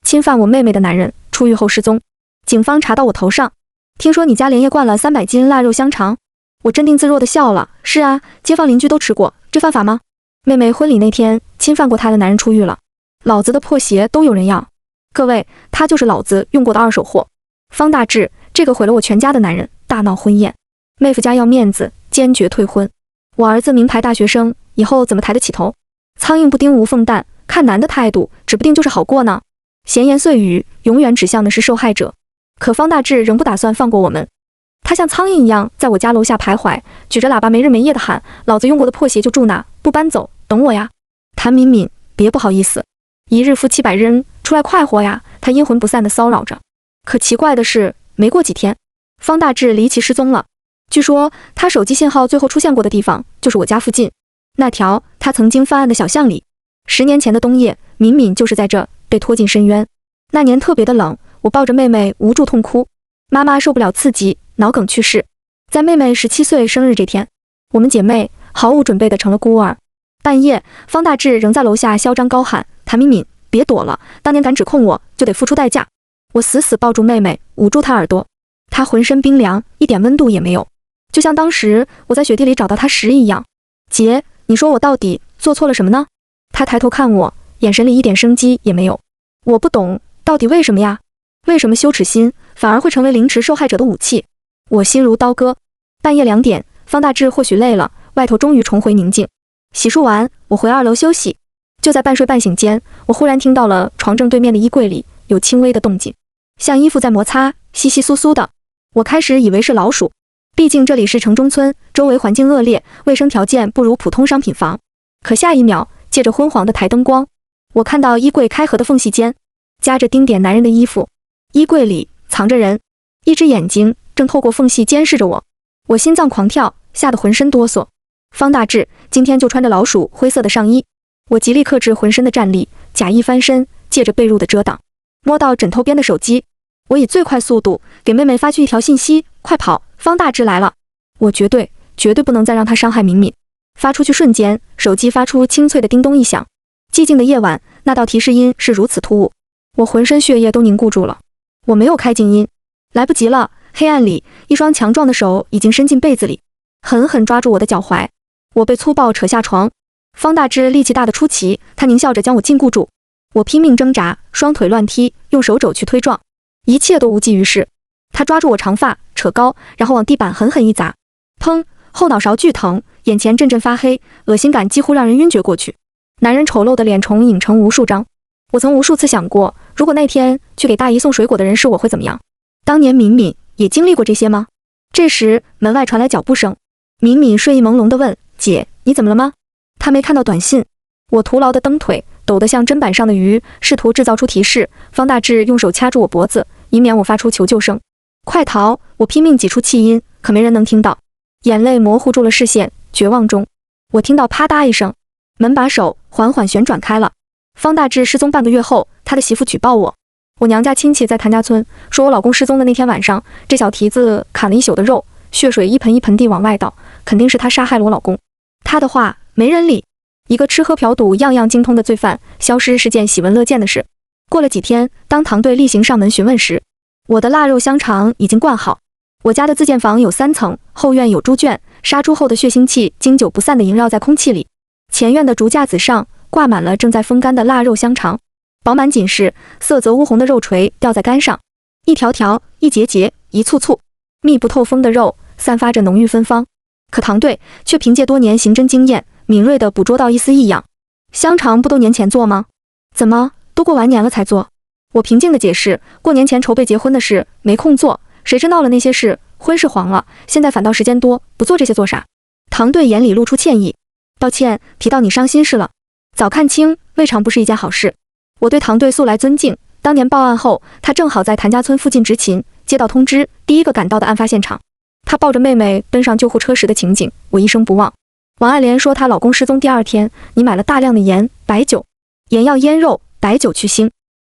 侵犯我妹妹的男人出狱后失踪，警方查到我头上。听说你家连夜灌了300斤腊肉香肠。我镇定自若地笑了。是啊，街坊邻居都吃过，这犯法吗？妹妹婚礼那天侵犯过她的男人出狱了，老子的破鞋都有人要。各位，他就是老子用过的二手货。方大志，这个毁了我全家的男人，大闹婚宴，妹夫家要面子，坚决退婚。我儿子名牌大学生，以后怎么抬得起头？苍蝇不叮无缝蛋，看男的态度，指不定就是好过呢。闲言碎语永远指向的是受害者，可方大志仍不打算放过我们。他像苍蝇一样在我家楼下徘徊，举着喇叭没日没夜地喊：老子用过的破鞋就住那，不搬走，等我呀。谭敏敏，别不好意思，一日夫700日，出来快活呀。他阴魂不散地骚扰着。可奇怪的是，没过几天，方大志离奇失踪了。据说他手机信号最后出现过的地方就是我家附近那条他曾经犯案的小巷里。10年前的冬夜，敏敏就是在这被拖进深渊。那年特别的冷，我抱着妹妹无助痛哭。妈妈受不了刺激，脑梗去世。在妹妹17岁生日这天，我们姐妹毫无准备地成了孤儿。半夜，方大志仍在楼下嚣张高喊：谭敏敏，别躲了，当年敢指控我，就得付出代价。我死死抱住妹妹，捂住她耳朵。她浑身冰凉，一点温度也没有，就像当时我在雪地里找到她时一样。姐，你说我到底做错了什么呢？她抬头看我，眼神里一点生机也没有。我不懂，到底为什么呀？为什么羞耻心反而会成为凌迟受害者的武器？我心如刀割。半夜2点，方大志或许累了，外头终于重回宁静。洗漱完，我回2楼休息。就在半睡半醒间，我忽然听到了床正对面的衣柜里有轻微的动静，像衣服在摩擦，窸窸窣窣的。我开始以为是老鼠，毕竟这里是城中村，周围环境恶劣，卫生条件不如普通商品房。可下一秒，借着昏黄的台灯光，我看到衣柜开合的缝隙间夹着丁点男人的衣服，衣柜里藏着人，一只眼睛正透过缝隙监视着我。我心脏狂跳，吓得浑身哆嗦。方大志今天就穿着老鼠灰色的上衣。我极力克制浑身的战栗，假意翻身，借着被褥的遮挡，摸到枕头边的手机。我以最快速度给妹妹发去一条信息：快跑，方大志来了。我绝对不能再让他伤害敏敏。发出去瞬间，手机发出清脆的叮咚一响。寂静的夜晚，那道提示音是如此突兀，我浑身血液都凝固住了。我没有开静音，来不及了。黑暗里，一双强壮的手已经伸进被子里，狠狠抓住我的脚踝。我被粗暴扯下床。方大志力气大得出奇，他狞笑着将我禁锢住。我拼命挣扎，双腿乱踢，用手肘去推撞，一切都无济于事。他抓住我长发，扯高，然后往地板狠狠一砸。砰！后脑勺剧疼，眼前阵阵发黑，恶心感几乎让人晕厥过去。男人丑陋的脸重影成无数张。我曾无数次想过，如果那天去给大姨送水果的人是我，会怎么样？当年敏敏也经历过这些吗？这时门外传来脚步声，敏敏睡意朦胧地问：姐，你怎么了吗？她没看到短信。我徒劳地蹬腿，抖得像砧板上的鱼，试图制造出提示。方大志用手掐住我脖子，以免我发出求救声。快逃！我拼命挤出气音，可没人能听到。眼泪模糊住了视线，绝望中，我听到啪嗒一声，门把手缓缓旋转开了。方大志失踪半个月后，他的媳妇举报我。我娘家亲戚在谭家村说，我老公失踪的那天晚上，这小蹄子砍了一宿的肉，血水一盆一盆地往外倒，肯定是他杀害了我老公。他的话没人理。一个吃喝嫖赌样样精通的罪犯消失是件喜闻乐见的事。过了几天，当唐队例行上门询问时，我的腊肉香肠已经灌好。我家的自建房有3层，后院有猪圈，杀猪后的血腥气经久不散地萦绕在空气里。前院的竹架子上挂满了正在风干的腊肉香肠，饱满紧实，色泽乌红的肉垂吊在杆上，一条条，一节节，一簇簇，密不透风的肉散发着浓郁芬芳。可唐队却凭借多年刑侦经验，敏锐地捕捉到一丝异样。香肠不都年前做吗？怎么都过完年了才做？我平静地解释，过年前筹备结婚的事没空做，谁知闹了那些事，婚事黄了，现在反倒时间多，不做这些做啥？唐队眼里露出歉意，道歉，提到你伤心事了，早看清未尝不是一件好事。我对唐队素来尊敬，当年报案后，他正好在谭家村附近执勤，接到通知，第一个赶到的案发现场。他抱着妹妹奔上救护车时的情景，我一生不忘。王爱莲说，她老公失踪第2天，你买了大量的盐、白酒，盐要腌肉，白酒去腥。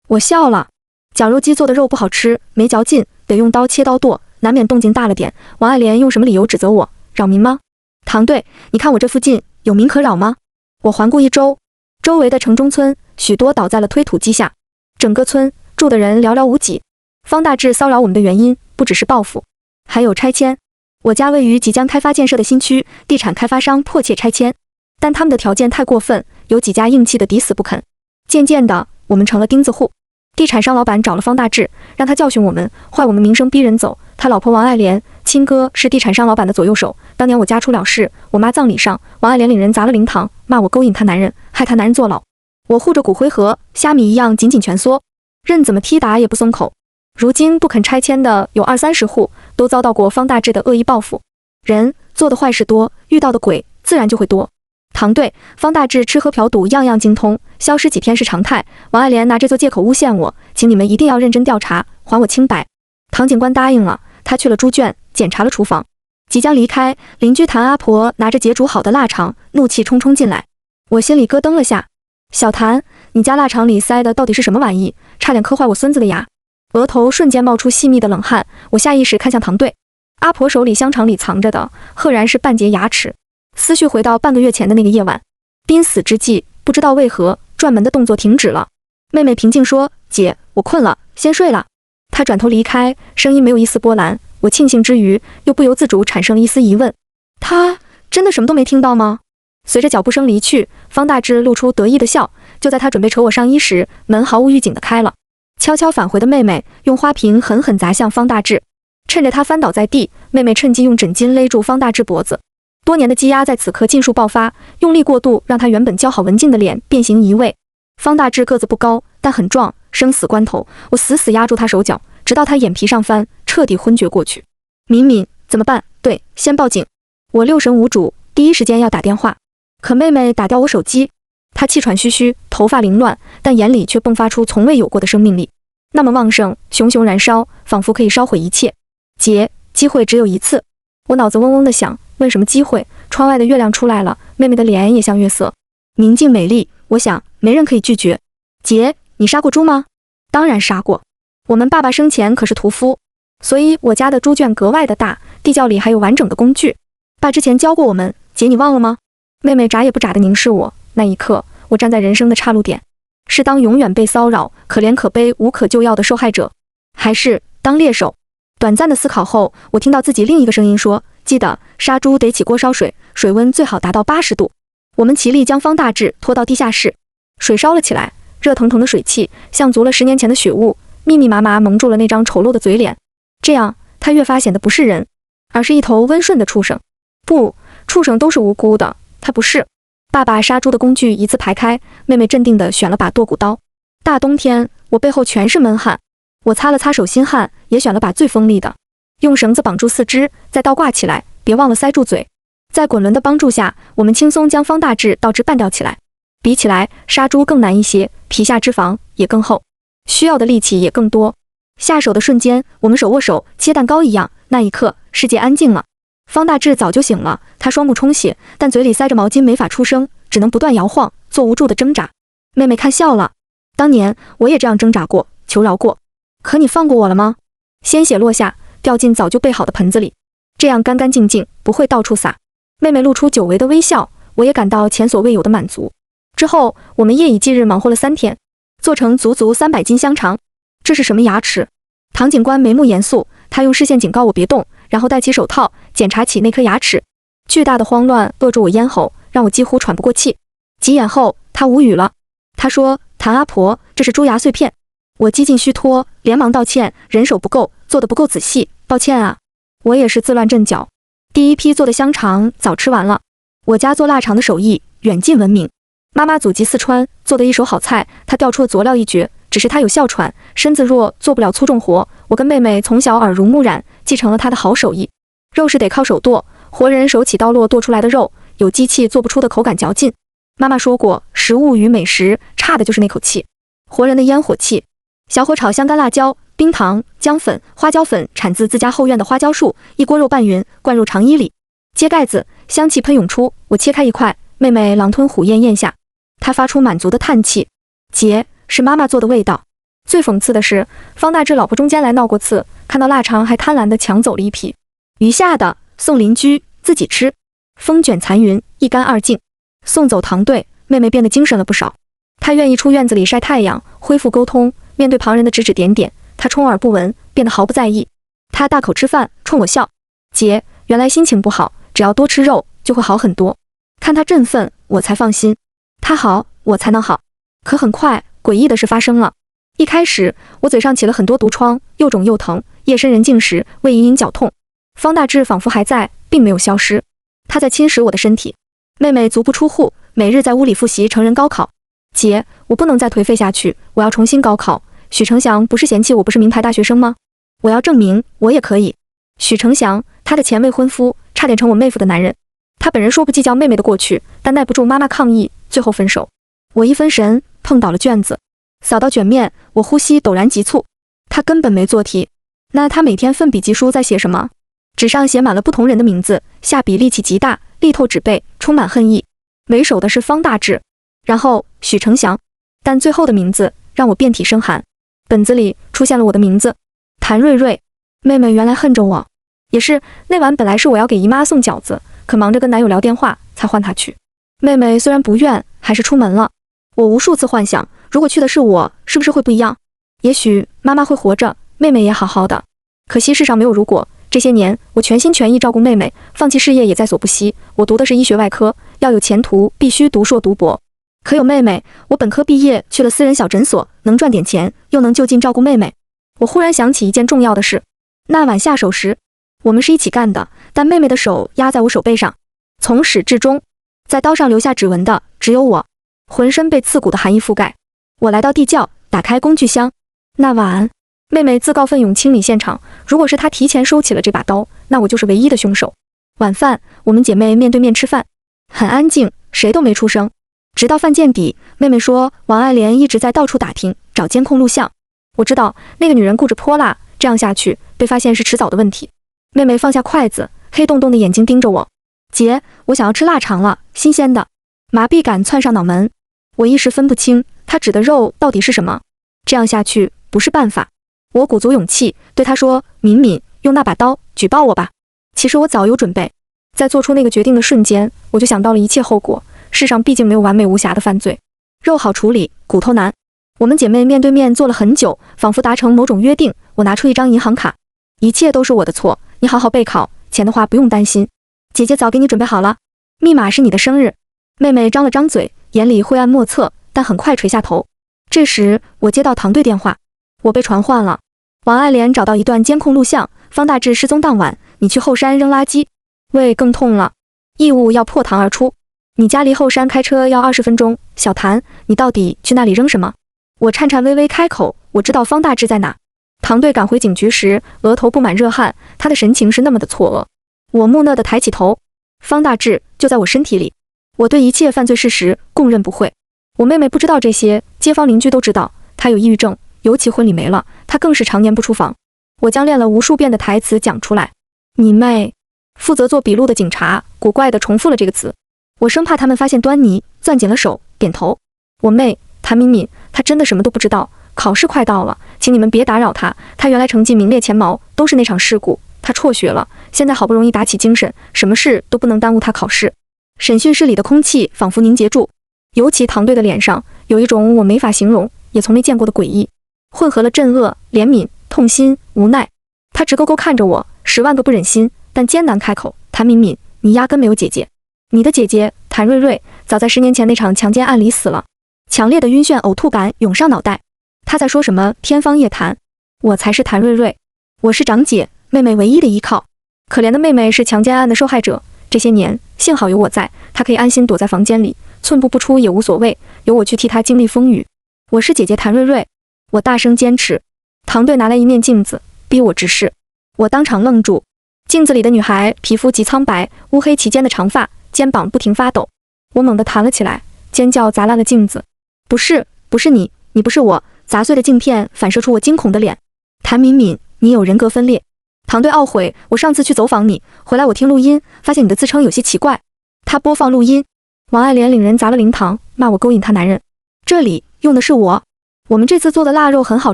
我笑了，绞肉机做的肉不好吃，没嚼劲，得用刀切刀剁，难免动静大了点。王爱莲用什么理由指责我？扰民吗？唐队，你看我这附近有民可扰吗？我环顾一周，周围的城中村许多倒在了推土机下，整个村住的人寥寥无几。方大志骚扰我们的原因不只是报复，还有拆迁。我家位于即将开发建设的新区，地产开发商迫切拆迁，但他们的条件太过分，有几家硬气的抵死不肯。渐渐的，我们成了钉子户。地产商老板找了方大志，让他教训我们，坏我们名声，逼人走。他老婆王爱莲，亲哥是地产商老板的左右手。当年我家出了事，我妈葬礼上，王爱莲领人砸了灵堂，骂我勾引她男人，害她男人坐牢。我护着骨灰盒，虾米一样紧紧蜷缩，任怎么踢打也不松口。如今不肯拆迁的有20-30户，都遭到过方大志的恶意报复。人做的坏事多，遇到的鬼自然就会多。唐队，方大志吃喝嫖赌样样精通，消失几天是常态。王爱莲拿这做借口诬陷我，请你们一定要认真调查，还我清白。唐警官答应了，他去了猪圈，检查了厨房。即将离开，邻居谭阿婆拿着结煮好的腊肠，怒气冲冲进来。我心里咯噔了下，小谭，你家腊肠里塞的到底是什么玩意？差点磕坏我孙子的牙。额头瞬间冒出细密的冷汗，我下意识看向唐队。阿婆手里香肠里藏着的，赫然是半截牙齿。思绪回到半个月前的那个夜晚，濒死之际，不知道为何转门的动作停止了。妹妹平静说：“姐，我困了，先睡了。”她转头离开，声音没有一丝波澜。我庆幸之余，又不由自主产生了一丝疑问：她真的什么都没听到吗？随着脚步声离去，方大志露出得意的笑。就在他准备扯我上衣时，门毫无预警地开了。悄悄返回的妹妹用花瓶狠狠砸向方大志，趁着他翻倒在地，妹妹趁机用枕巾勒住方大志脖子。多年的积压在此刻尽数爆发，用力过度让他原本姣好文静的脸变形移位。方大志个子不高，但很壮，生死关头，我死死压住他手脚，直到他眼皮上翻，彻底昏厥过去。敏敏，怎么办？对，先报警。我六神无主，第一时间要打电话。可妹妹打掉我手机，她气喘吁吁，头发凌乱，但眼里却迸发出从未有过的生命力，那么旺盛，熊熊燃烧，仿佛可以烧毁一切。姐，机会只有一次。我脑子嗡嗡地想，问什么机会？窗外的月亮出来了，妹妹的脸也像月色，宁静美丽。我想，没人可以拒绝。姐，你杀过猪吗？当然杀过。我们爸爸生前可是屠夫，所以我家的猪圈格外的大，地窖里还有完整的工具。爸之前教过我们，姐你忘了吗？妹妹眨也不眨地凝视我。那一刻，我站在人生的岔路点，是当永远被骚扰、可怜可悲、无可救药的受害者，还是当猎手？短暂的思考后，我听到自己另一个声音说：“记得杀猪得起锅烧水，水温最好达到80度。”我们齐力将方大志拖到地下室，水烧了起来，热腾腾的水汽像足了10年前的血雾，密密麻麻蒙住了那张丑陋的嘴脸。这样，他越发显得不是人，而是一头温顺的畜生。不，畜生都是无辜的，他不是。爸爸杀猪的工具一字排开，妹妹镇定地选了把剁骨刀。大冬天，我背后全是闷汗，我擦了擦手心汗，也选了把最锋利的。用绳子绑住四肢，再倒挂起来，别忘了塞住嘴。在滚轮的帮助下，我们轻松将方大志倒置半吊起来。比起来，杀猪更难一些，皮下脂肪也更厚，需要的力气也更多。下手的瞬间，我们手握手，切蛋糕一样。那一刻，世界安静了。方大志早就醒了，他双目充血，但嘴里塞着毛巾，没法出声，只能不断摇晃，做无助的挣扎。妹妹看笑了，当年我也这样挣扎过，求饶过。可你放过我了吗？鲜血落下，掉进早就备好的盆子里，这样干干净净，不会到处洒。妹妹露出久违的微笑，我也感到前所未有的满足。之后，我们夜以继日忙活了3天，做成足足300斤香肠。这是什么牙齿？唐警官眉目严肃，他用视线警告我别动，然后戴起手套检查起那颗牙齿。巨大的慌乱扼住我咽喉，让我几乎喘不过气。急眼后，他无语了。他说：“谭阿婆，这是猪牙碎片。”我几近虚脱，连忙道歉，人手不够，做得不够仔细，抱歉啊。我也是自乱阵脚。第一批做的香肠早吃完了。我家做腊肠的手艺远近闻名，妈妈祖籍四川，做的一手好菜，她调出了佐料一绝。只是她有哮喘，身子弱，做不了粗重活。我跟妹妹从小耳濡目染，继承了她的好手艺。肉是得靠手剁，活人手起刀落剁出来的肉，有机器做不出的口感嚼劲。妈妈说过，食物与美食差的就是那口气，活人的烟火气。小火炒香干辣椒、冰糖、姜粉、花椒粉产自自家后院的花椒树，一锅肉拌匀，灌入长衣里，揭盖子，香气喷涌出。我切开一块，妹妹狼吞虎咽咽下，她发出满足的叹气。姐，是妈妈做的味道。最讽刺的是，方大志老婆中间来闹过次，看到腊肠还贪婪地抢走了一批，余下的送邻居，自己吃。风卷残云，一干二净。送走唐队，妹妹变得精神了不少。她愿意出院子里晒太阳，恢复沟通，面对旁人的指指点点，他充耳不闻，变得毫不在意。他大口吃饭，冲我笑。姐，原来心情不好，只要多吃肉就会好很多。看他振奋，我才放心。他好，我才能好。可很快，诡异的事发生了。一开始，我嘴上起了很多毒疮，又肿又疼，夜深人静时胃隐隐绞痛。方大志仿佛还在，并没有消失。他在侵蚀我的身体。妹妹足不出户，每日在屋里复习成人高考。姐，我不能再颓废下去，我要重新高考。许成祥不是嫌弃我不是名牌大学生吗？我要证明我也可以。许成祥，他的前未婚夫，差点成我妹夫的男人。他本人说不计较妹妹的过去，但耐不住妈妈抗议，最后分手。我一分神，碰倒了卷子，扫到卷面，我呼吸陡然急促。他根本没做题。那他每天奋笔疾书在写什么？纸上写满了不同人的名字，下笔力气极大，力透纸背，充满恨意。为首的是方大志，然后许成祥，但最后的名字让我遍体生寒。本子里出现了我的名字，谭瑞瑞。妹妹原来恨着我。也是，那晚本来是我要给姨妈送饺子，可忙着跟男友聊电话，才换她去。妹妹虽然不愿，还是出门了。我无数次幻想，如果去的是我，是不是会不一样？也许妈妈会活着，妹妹也好好的。可惜世上没有如果。这些年，我全心全意照顾妹妹，放弃事业也在所不惜。我读的是医学外科，要有前途，必须读硕读博。可有妹妹，我本科毕业去了私人小诊所，能赚点钱，又能就近照顾妹妹。我忽然想起一件重要的事，那晚下手时，我们是一起干的，但妹妹的手压在我手背上，从始至终，在刀上留下指纹的只有我，浑身被刺骨的寒意覆盖。我来到地窖，打开工具箱。那晚，妹妹自告奋勇清理现场，如果是她提前收起了这把刀，那我就是唯一的凶手。晚饭，我们姐妹面对面吃饭，很安静，谁都没出声。直到饭见底，妹妹说王爱莲一直在到处打听，找监控录像。我知道那个女人固执泼辣，这样下去被发现是迟早的问题。妹妹放下筷子，黑洞洞的眼睛盯着我。姐，我想要吃腊肠了，新鲜的。麻痹感窜上脑门，我一时分不清她指的肉到底是什么。这样下去不是办法。我鼓足勇气对她说：“敏敏，用那把刀举报我吧。”其实我早有准备，在做出那个决定的瞬间，我就想到了一切后果。世上毕竟没有完美无瑕的犯罪，肉好处理，骨头难。我们姐妹面对面坐了很久，仿佛达成某种约定。我拿出一张银行卡，一切都是我的错，你好好备考，钱的话不用担心，姐姐早给你准备好了。密码是你的生日。妹妹张了张嘴，眼里晦暗莫测，但很快垂下头。这时我接到唐队电话，我被传唤了。王爱莲找到一段监控录像，方大志失踪当晚，你去后山扔垃圾。胃更痛了，异物要破膛而出。你家离后山开车要20分钟。小谭，你到底去那里扔什么？我颤颤巍巍开口，我知道方大志在哪。唐队赶回警局时，额头布满热汗，他的神情是那么的错愕。我木讷地抬起头，方大志就在我身体里。我对一切犯罪事实供认不讳。我妹妹不知道这些，街坊邻居都知道，她有抑郁症，尤其婚礼没了，她更是常年不出房。我将练了无数遍的台词讲出来。你妹！负责做笔录的警察古怪地重复了这个词。我生怕他们发现端倪，攥紧了手，点头。我妹谭敏敏，她真的什么都不知道。考试快到了，请你们别打扰她。她原来成绩名列前茅，都是那场事故，她辍学了，现在好不容易打起精神，什么事都不能耽误她考试。审讯室里的空气仿佛凝结住，尤其唐队的脸上有一种我没法形容，也从没见过的诡异，混合了震愕、怜悯、痛心、无奈。他直勾勾看着我，10万个不忍心，但艰难开口：谭敏敏，你压根没有姐姐。你的姐姐谭瑞瑞早在10年前那场强奸案里死了。强烈的晕眩呕吐感涌上脑袋。他在说什么天方夜谭？我才是谭瑞瑞，我是长姐，妹妹唯一的依靠。可怜的妹妹是强奸案的受害者，这些年幸好有我在，她可以安心躲在房间里，寸步不出也无所谓，有我去替她经历风雨。我是姐姐谭瑞瑞，我大声坚持。唐队拿来一面镜子，逼我直视。我当场愣住。镜子里的女孩皮肤极苍白，乌黑齐肩的长发，肩膀不停发抖。我猛地弹了起来，尖叫砸烂了镜子。不是你，你不是我！砸碎的镜片反射出我惊恐的脸。谭敏敏，你有人格分裂。唐队懊悔，我上次去走访你，回来我听录音，发现你的自称有些奇怪。他播放录音，王爱莲领人砸了灵堂，骂我勾引她男人。这里用的是我。我们这次做的腊肉很好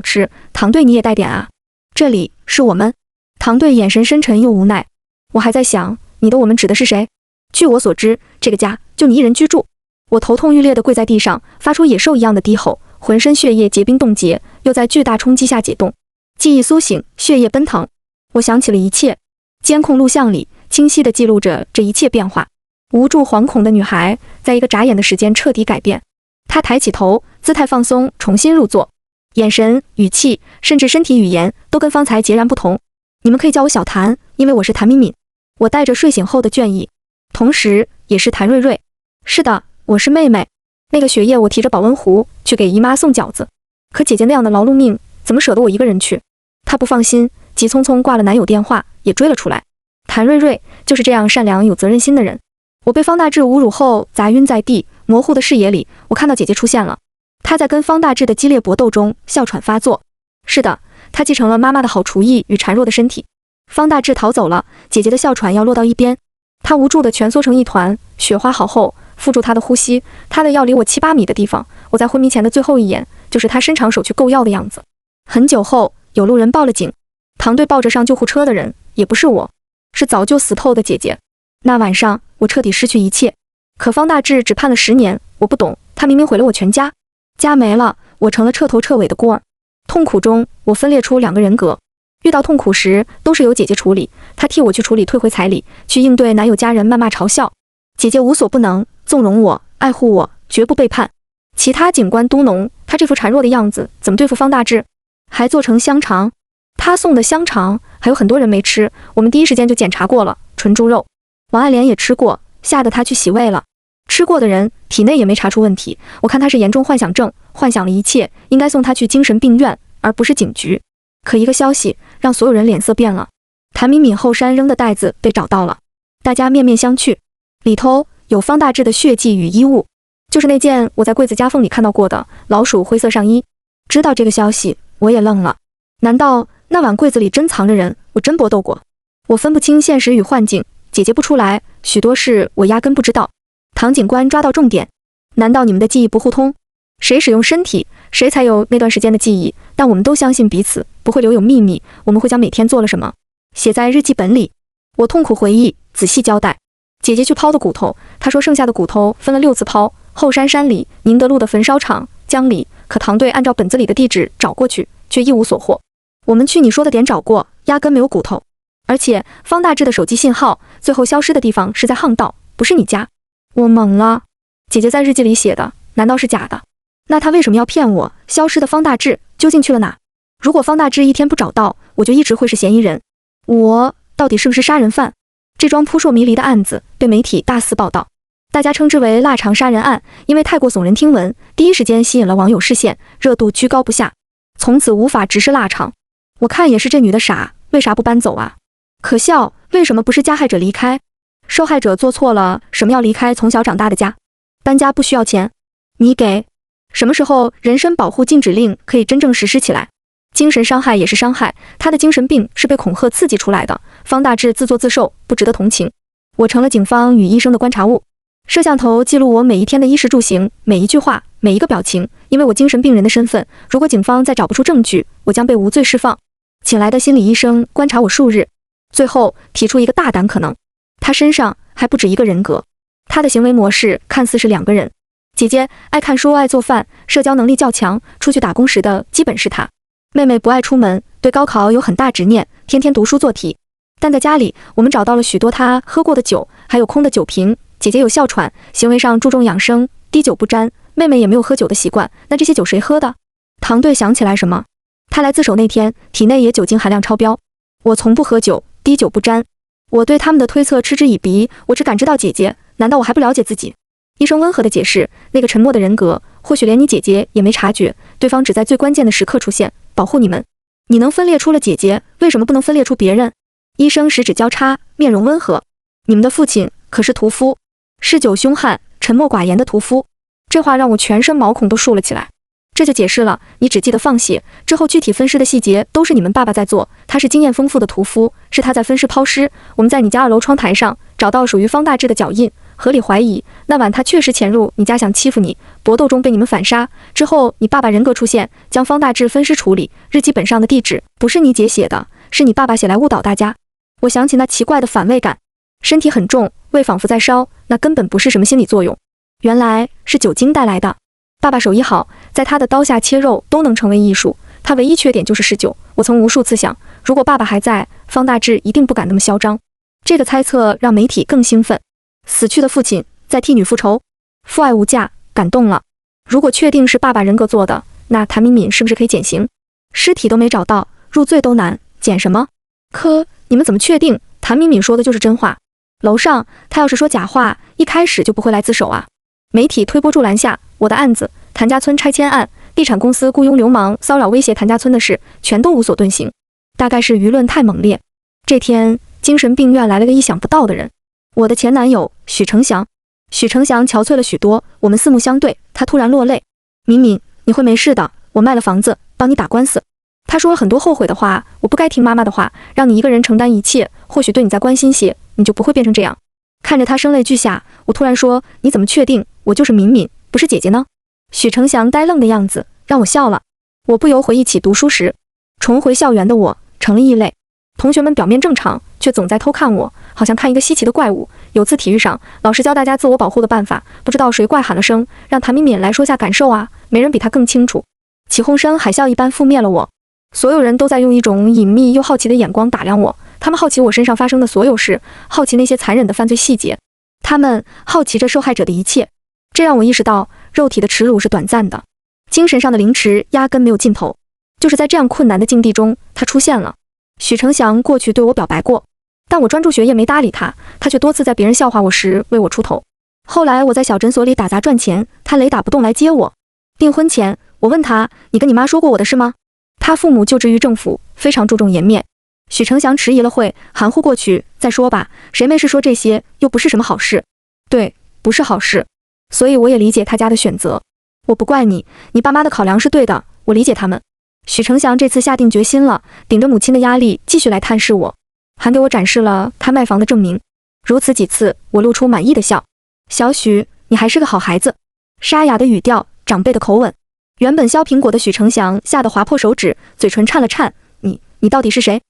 吃，唐队你也带点啊。这里是我们。唐队眼神深沉又无奈。我还在想，你的我们指的是谁？据我所知，这个家就你一人居住。我头痛欲裂地跪在地上，发出野兽一样的低吼，浑身血液结冰冻结，又在巨大冲击下解冻，记忆苏醒，血液奔腾。我想起了一切，监控录像里清晰地记录着这一切变化。无助惶恐的女孩在一个眨眼的时间彻底改变。她抬起头，姿态放松，重新入座，眼神、语气，甚至身体语言都跟方才截然不同。你们可以叫我小谭，因为我是谭敏敏。我带着睡醒后的倦意，同时也是谭瑞瑞。是的，我是妹妹。那个雪夜我提着保温壶去给姨妈送饺子，可姐姐那样的劳碌命，怎么舍得我一个人去？她不放心，急匆匆挂了男友电话，也追了出来。谭瑞瑞就是这样善良有责任心的人。我被方大志侮辱后砸晕在地，模糊的视野里，我看到姐姐出现了。她在跟方大志的激烈搏斗中哮喘发作。是的，她继承了妈妈的好厨艺与孱弱的身体。方大志逃走了，姐姐的哮喘要落到一边。她无助地蜷缩成一团，雪花好厚，缚住她的呼吸。她的药离我7、8米的地方，我在昏迷前的最后一眼，就是她伸长手去够药的样子。很久后，有路人报了警。唐队抱着上救护车的人，也不是我，是早就死透的姐姐。那晚上，我彻底失去一切。可方大志只判了10年，我不懂，他明明毁了我全家，家没了，我成了彻头彻尾的孤儿。痛苦中，我分裂出2个人格。遇到痛苦时，都是由姐姐处理，她替我去处理退回彩礼，去应对男友家人谩骂嘲笑。姐姐无所不能，纵容我，爱护我，绝不背叛。其他警官嘟哝，她这副孱弱的样子，怎么对付方大志？还做成香肠。他送的香肠还有很多人没吃，我们第一时间就检查过了，纯猪肉。王爱莲也吃过，吓得她去洗胃了。吃过的人体内也没查出问题，我看他是严重幻想症，幻想了一切，应该送他去精神病院，而不是警局。可一个消息让所有人脸色变了，谭敏敏后山扔的袋子被找到了，大家面面相觑，里头有方大志的血迹与衣物，就是那件我在柜子夹缝里看到过的老鼠灰色上衣。知道这个消息，我也愣了，难道那晚柜子里真藏着人？我真搏斗过，我分不清现实与幻境，姐姐不出来，许多事我压根不知道。唐警官抓到重点，难道你们的记忆不互通？谁使用身体，谁才有那段时间的记忆，但我们都相信彼此，不会留有秘密，我们会将每天做了什么写在日记本里。我痛苦回忆，仔细交代。姐姐去抛的骨头，她说剩下的骨头分了6次抛，后山山里、宁德路的焚烧厂、江里，可唐队按照本子里的地址找过去，却一无所获。我们去你说的点找过，压根没有骨头。而且方大志的手机信号最后消失的地方是在巷道，不是你家。我懵了，姐姐在日记里写的，难道是假的？那她为什么要骗我？消失的方大志究竟去了哪？如果方大志一天不找到，我就一直会是嫌疑人。我到底是不是杀人犯？这桩扑朔迷离的案子被媒体大肆报道，大家称之为腊肠杀人案，因为太过耸人听闻，第一时间吸引了网友视线，热度居高不下，从此无法直视腊肠。我看也是这女的傻，为啥不搬走啊？可笑，为什么不是加害者离开？受害者做错了什么要离开从小长大的家？搬家不需要钱，你给？什么时候人身保护禁止令可以真正实施起来？精神伤害也是伤害，他的精神病是被恐吓刺激出来的。方大志自作自受，不值得同情。我成了警方与医生的观察物，摄像头记录我每一天的衣食住行，每一句话，每一个表情。因为我精神病人的身份，如果警方再找不出证据，我将被无罪释放。请来的心理医生观察我数日，最后提出一个大胆可能，他身上还不止一个人格。他的行为模式看似是2个人。姐姐爱看书，爱做饭，社交能力较强，出去打工时的基本是她。妹妹不爱出门，对高考有很大执念，天天读书做题。但在家里，我们找到了许多她喝过的酒，还有空的酒瓶。姐姐有哮喘，行为上注重养生，滴酒不沾。妹妹也没有喝酒的习惯，那这些酒谁喝的？唐队想起来什么？他来自首那天，体内也酒精含量超标。我从不喝酒，滴酒不沾。我对他们的推测嗤之以鼻，我只感知到姐姐，难道我还不了解自己？医生温和地解释，那个沉默的人格，或许连你姐姐也没察觉，对方只在最关键的时刻出现，保护你们。你能分裂出了姐姐，为什么不能分裂出别人？医生十指交叉，面容温和。你们的父亲可是屠夫，嗜酒凶悍、沉默寡言的屠夫。这话让我全身毛孔都竖了起来。这就解释了，你只记得放血之后具体分尸的细节都是你们爸爸在做，他是经验丰富的屠夫，是他在分尸抛尸。我们在你家2楼窗台上找到属于方大志的脚印，合理怀疑那晚他确实潜入你家想欺负你，搏斗中被你们反杀，之后你爸爸人格出现，将方大志分尸处理。日记本上的地址不是你姐写的，是你爸爸写来误导大家。我想起那奇怪的反胃感，身体很重，胃仿佛在烧，那根本不是什么心理作用，原来是酒精带来的。爸爸手艺好，在他的刀下切肉都能成为艺术。他唯一缺点就是嗜酒。我曾无数次想，如果爸爸还在，方大志一定不敢那么嚣张。这个猜测让媒体更兴奋。死去的父亲在替女复仇，父爱无价，感动了。如果确定是爸爸人格做的，那谭敏敏是不是可以减刑？尸体都没找到，入罪都难，减什么？可你们怎么确定谭敏敏说的就是真话？楼上他要是说假话，一开始就不会来自首啊。媒体推波助澜下，我的案子谭家村拆迁案、地产公司雇佣流氓骚扰威胁谭家村的事，全都无所遁形。大概是舆论太猛烈。这天，精神病院来了个意想不到的人，我的前男友许成祥。许成祥憔悴了许多，我们四目相对，他突然落泪。敏敏，你会没事的，我卖了房子，帮你打官司。他说了很多后悔的话，我不该听妈妈的话，让你一个人承担一切，或许对你再关心些，你就不会变成这样。看着他声泪俱下，我突然说，你怎么确定我就是敏敏，不是姐姐呢？许成祥呆愣的样子让我笑了，我不由回忆起读书时，重回校园的我成了异类。同学们表面正常，却总在偷看我，好像看一个稀奇的怪物。有次体育上，老师教大家自我保护的办法，不知道谁怪喊了声，让谭敏敏来说下感受啊，没人比他更清楚。起哄声海啸一般覆灭了我，所有人都在用一种隐秘又好奇的眼光打量我，他们好奇我身上发生的所有事，好奇那些残忍的犯罪细节，他们好奇着受害者的一切。这让我意识到，肉体的耻辱是短暂的，精神上的凌迟压根没有尽头。就是在这样困难的境地中，他出现了。许成祥过去对我表白过，但我专注学业没搭理他，他却多次在别人笑话我时为我出头。后来我在小诊所里打杂赚钱，他雷打不动来接我。订婚前，我问他，你跟你妈说过我的事吗？他父母就职于政府，非常注重颜面。许成祥迟疑了会，含糊过去，再说吧，谁没事说这些，又不是什么好事。对，不是好事。所以我也理解他家的选择。我不怪你，你爸妈的考量是对的，我理解他们。许成祥这次下定决心了，顶着母亲的压力继续来探视我，还给我展示了他卖房的证明。如此几次，我露出满意的笑。小许，你还是个好孩子。沙哑的语调，长辈的口吻。原本削苹果的许成祥吓得划破手指，嘴唇颤了颤。你到底是谁？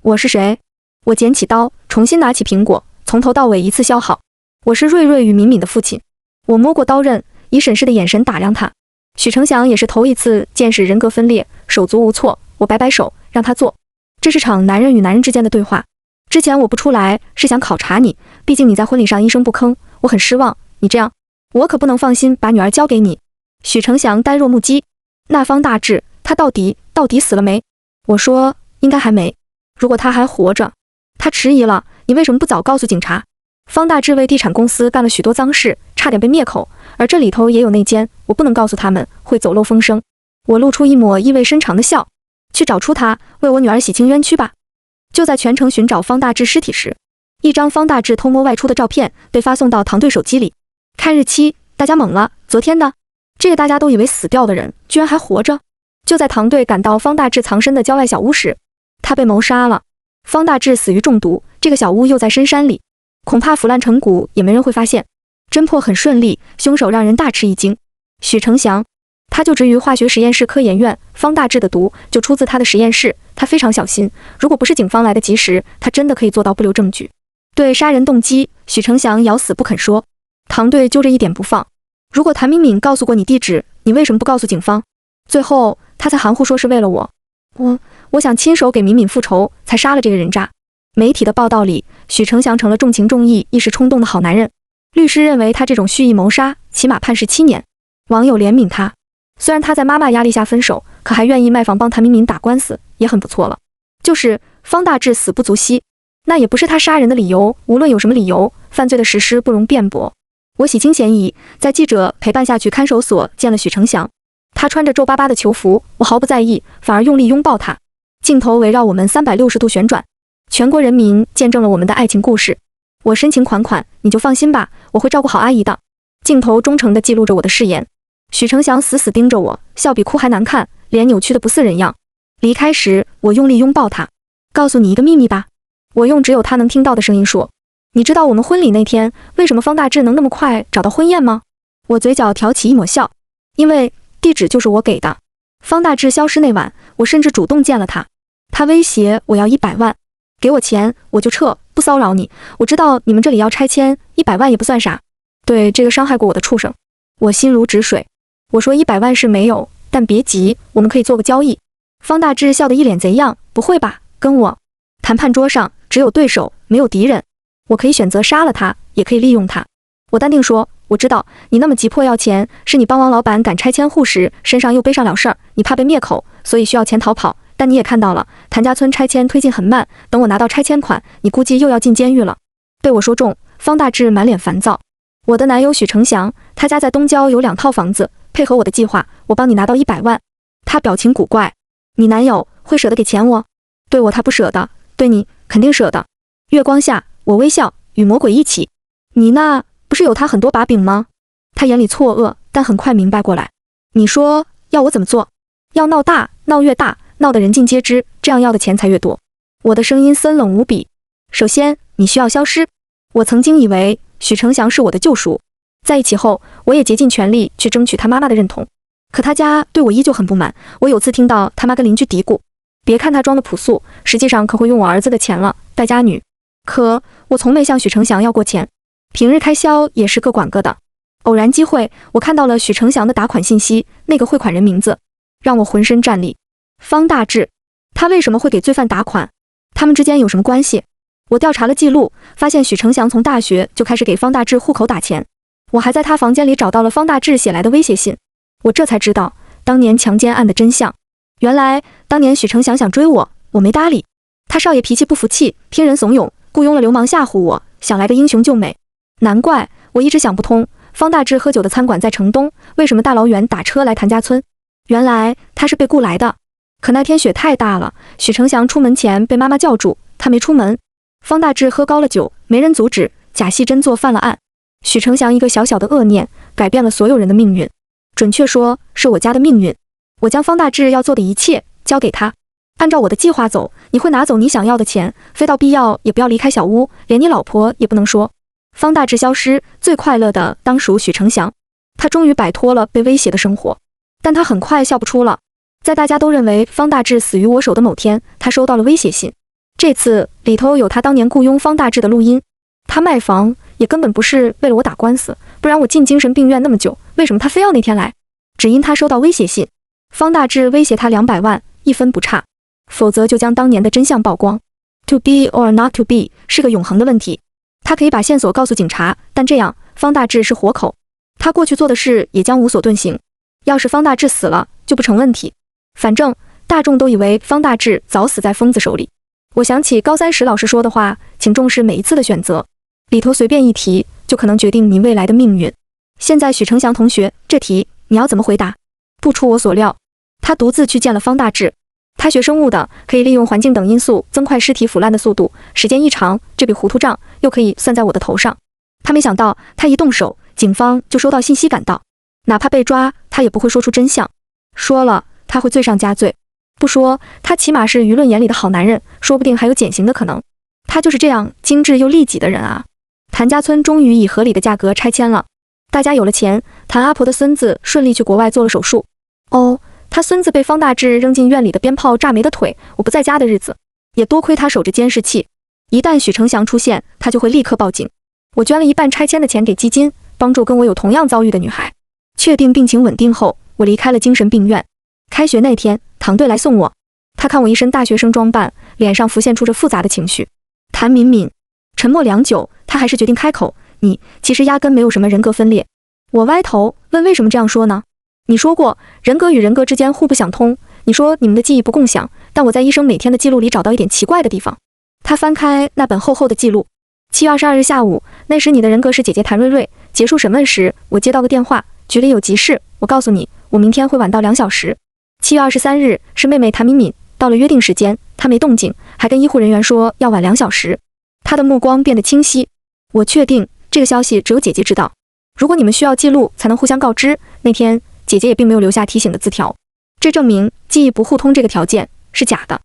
我是谁？我捡起刀，重新拿起苹果，从头到尾一次削好。我是瑞瑞与敏敏的父亲。我摸过刀刃，以审视的眼神打量他。许成祥也是头一次见识人格分裂，手足无措。我摆摆手，让他坐。这是场男人与男人之间的对话。之前我不出来是想考察你，毕竟你在婚礼上一声不吭，我很失望。你这样，我可不能放心把女儿交给你。许成祥呆若木鸡。那方大志，他到底死了没？我说应该还没。如果他还活着，他迟疑了。你为什么不早告诉警察？方大志为地产公司干了许多脏事，差点被灭口，而这里头也有内奸，我不能告诉他们，会走漏风声。我露出一抹意味深长的笑。去找出他，为我女儿洗清冤屈吧。就在全城寻找方大志尸体时，一张方大志偷摸外出的照片被发送到唐队手机里。看日期，大家懵了，昨天的这个大家都以为死掉的人，居然还活着。就在唐队赶到方大志藏身的郊外小屋时，他被谋杀了。方大志死于中毒，这个小屋又在深山里，恐怕腐烂成骨也没人会发现。侦破很顺利，凶手让人大吃一惊。许成祥，他就职于化学实验室科研院，方大志的毒就出自他的实验室。他非常小心，如果不是警方来得及时，他真的可以做到不留证据。对杀人动机，许成祥咬死不肯说。唐队揪着一点不放。如果谭敏敏告诉过你地址，你为什么不告诉警方？最后他才含糊说是为了我。我想亲手给敏敏复仇，才杀了这个人渣。媒体的报道里，许成祥成了重情重义、一时冲动的好男人。律师认为他这种蓄意谋杀，起码判17年。网友怜悯他，虽然他在妈妈压力下分手，可还愿意卖房帮谭敏敏打官司，也很不错了。就是方大志死不足惜，那也不是他杀人的理由。无论有什么理由，犯罪的实施不容辩驳。我洗清嫌疑，在记者陪伴下去看守所见了许成祥。他穿着皱巴巴的囚服，我毫不在意，反而用力拥抱他。镜头围绕我们360度旋转，全国人民见证了我们的爱情故事。我深情款款，你就放心吧，我会照顾好阿姨的。镜头忠诚地记录着我的誓言。许成祥死死盯着我，笑比哭还难看，脸扭曲得不似人样。离开时，我用力拥抱他。告诉你一个秘密吧，我用只有他能听到的声音说。你知道我们婚礼那天，为什么方大志能那么快找到婚宴吗？我嘴角挑起一抹笑。因为地址就是我给的。方大志消失那晚，我甚至主动见了他。他威胁我要100万，给我钱我就撤，不骚扰你。我知道你们这里要拆迁，100万也不算啥。对这个伤害过我的畜生，我心如止水。我说100万是没有，但别急，我们可以做个交易。方大志笑得一脸贼样，不会吧，跟我？谈判桌上只有对手，没有敌人。我可以选择杀了他，也可以利用他。我淡定说，我知道你那么急迫要钱，是你帮王老板赶拆迁户时身上又背上了事儿，你怕被灭口，所以需要钱逃跑。但你也看到了，谭家村拆迁推进很慢，等我拿到拆迁款，你估计又要进监狱了。被我说中，方大志满脸烦躁。我的男友许成祥，他家在东郊有2套房子，配合我的计划，我帮你拿到100万。他表情古怪，你男友会舍得给钱我？对我他不舍得，对你肯定舍得。月光下，我微笑，与魔鬼一起。你那不是有他很多把柄吗？他眼里错愕，但很快明白过来。你说要我怎么做？要闹大，闹越大，闹得人尽皆知，这样要的钱才越多。我的声音森冷无比。首先，你需要消失。我曾经以为许成祥是我的救赎，在一起后，我也竭尽全力去争取他妈妈的认同。可他家对我依旧很不满。我有次听到他妈跟邻居嘀咕，别看他装的朴素，实际上可会用我儿子的钱了，败家女。可我从没向许成祥要过钱，平日开销也是各管各的。偶然机会，我看到了许成祥的打款信息，那个汇款人名字让我浑身战栗。方大志，他为什么会给罪犯打款？他们之间有什么关系？我调查了记录，发现许成祥从大学就开始给方大志户口打钱。我还在他房间里找到了方大志写来的威胁信。我这才知道当年强奸案的真相。原来当年许成祥想追我，我没搭理。他少爷脾气不服气，听人怂恿，雇佣了流氓吓唬我，想来个英雄救美。难怪我一直想不通，方大志喝酒的餐馆在城东，为什么大老远打车来谭家村？原来他是被雇来的。可那天雪太大了，许成祥出门前被妈妈叫住，他没出门。方大志喝高了酒，没人阻止，假戏真做犯了案。许成祥一个小小的恶念，改变了所有人的命运，准确说是我家的命运。我将方大志要做的一切交给他，按照我的计划走，你会拿走你想要的钱，非到必要也不要离开小屋，连你老婆也不能说。方大志消失，最快乐的当属许成祥，他终于摆脱了被威胁的生活。但他很快笑不出了。在大家都认为方大志死于我手的某天，他收到了威胁信。这次里头有他当年雇佣方大志的录音。他卖房也根本不是为了我打官司，不然我进精神病院那么久，为什么他非要那天来？只因他收到威胁信。方大志威胁他200万，一分不差，否则就将当年的真相曝光。To be or not to be 是个永恒的问题。他可以把线索告诉警察，但这样方大志是活口，他过去做的事也将无所遁形。要是方大志死了，就不成问题。反正大众都以为方大志早死在疯子手里。我想起高3时老师说的话，请重视每一次的选择，里头随便一题就可能决定你未来的命运。现在许成祥同学，这题你要怎么回答？不出我所料，他独自去见了方大志。他学生物的，可以利用环境等因素增快尸体腐烂的速度，时间一长，这笔糊涂账又可以算在我的头上。他没想到，他一动手，警方就收到信息赶到，哪怕被抓，他也不会说出真相。说了，他会罪上加罪。不说，他起码是舆论眼里的好男人，说不定还有减刑的可能。他就是这样精致又利己的人啊！谭家村终于以合理的价格拆迁了，大家有了钱，谭阿婆的孙子顺利去国外做了手术。哦，他孙子被方大志扔进院里的鞭炮炸没的腿，我不在家的日子，也多亏他守着监视器。一旦许成祥出现，他就会立刻报警。我捐了一半拆迁的钱给基金，帮助跟我有同样遭遇的女孩。确定病情稳定后，我离开了精神病院。开学那天，堂队来送我，他看我一身大学生装扮，脸上浮现出着复杂的情绪。谭敏敏，沉默良久，他还是决定开口，你其实压根没有什么人格分裂。我歪头问，为什么这样说呢？你说过人格与人格之间互不相通，你说你们的记忆不共享，但我在医生每天的记录里找到一点奇怪的地方。他翻开那本厚厚的记录，7月22日下午，那时你的人格是姐姐谭瑞瑞。结束审问时，我接到个电话，局里有急事，我告诉你，我明天会晚到2小时。7月23日是妹妹谭敏敏，到了约定时间，她没动静，还跟医护人员说要晚2小时。她的目光变得清晰，我确定这个消息只有姐姐知道。如果你们需要记录才能互相告知，那天姐姐也并没有留下提醒的字条，这证明记忆不互通这个条件是假的。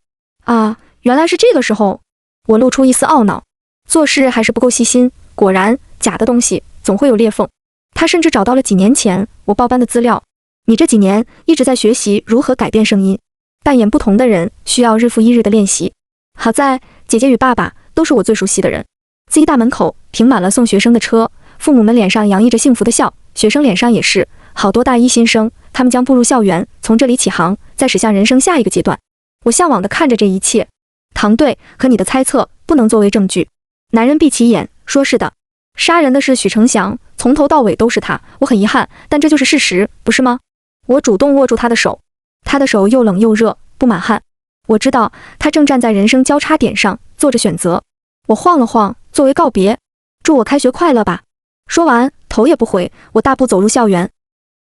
啊，原来是这个时候，我露出一丝懊恼，做事还是不够细心。果然，假的东西总会有裂缝。他甚至找到了几年前我报班的资料。你这几年一直在学习如何改变声音，扮演不同的人需要日复一日的练习。好在姐姐与爸爸都是我最熟悉的人。自己大门口停满了送学生的车，父母们脸上洋溢着幸福的笑，学生脸上也是。好多大一新生，他们将步入校园，从这里起航，再驶向人生下一个阶段。我向往地看着这一切。唐对，可你的猜测不能作为证据。男人闭起眼，说是的。杀人的是许成祥，从头到尾都是他，我很遗憾，但这就是事实，不是吗？我主动握住他的手，他的手又冷又热，布满汗。我知道他正站在人生交叉点上，做着选择。我晃了晃，作为告别，祝我开学快乐吧。说完，头也不回，我大步走入校园。